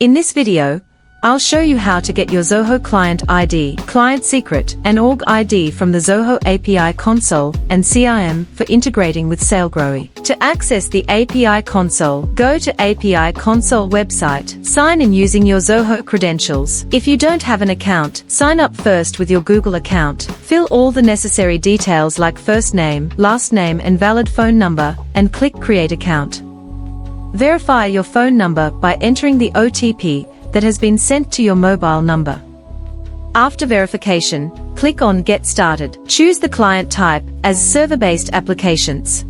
In this video, I'll show you how to get your Zoho client ID, client secret, and org ID from the Zoho API console and CRM for integrating with Salegrowy. To access the API console, go to API console website, sign in using your Zoho credentials. If you don't have an account, sign up first with your Google account. Fill all the necessary details like first name, last name, and valid phone number, and click Create Account. Verify your phone number by entering the OTP that has been sent to your mobile number. After verification, click on Get Started. Choose the client type as server-based applications.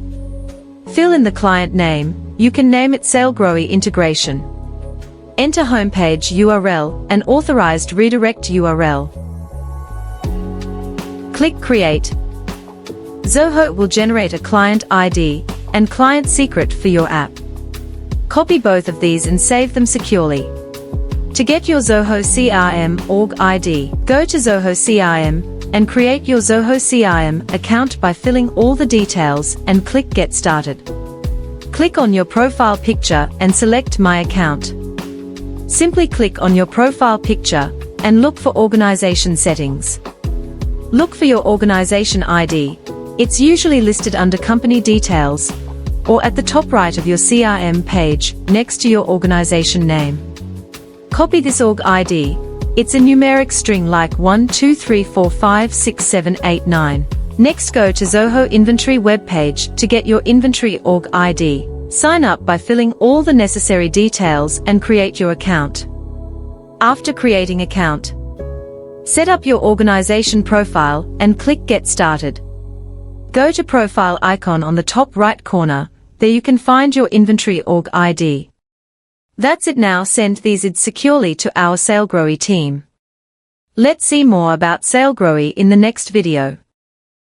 Fill in the client name. You can name it Salegrowy Integration. Enter homepage URL and authorized redirect URL. Click Create. Zoho will generate a client ID and client secret for your app. Copy both of these and save them securely. To get your Zoho CRM org ID, go to Zoho CRM and create your Zoho CRM account by filling all the details and click Get Started. Click on your profile picture and select My Account. Simply click on your profile picture and look for Organization Settings. Look for your organization ID. It's usually listed under Company Details or at the top right of your CRM page, next to your organization name. Copy this org ID. It's a numeric string like 1, 2, 3, 4, 5, 6, 7, 8, 9. Next, go to Zoho Inventory webpage to get your inventory org ID. Sign up by filling all the necessary details and create your account. After creating account, set up your organization profile and click Get Started. Go to Profile icon on the top right corner. There you can find your inventory org ID. That's it. Now send these IDs securely to our Salegrowy team. Let's see more about Salegrowy in the next video.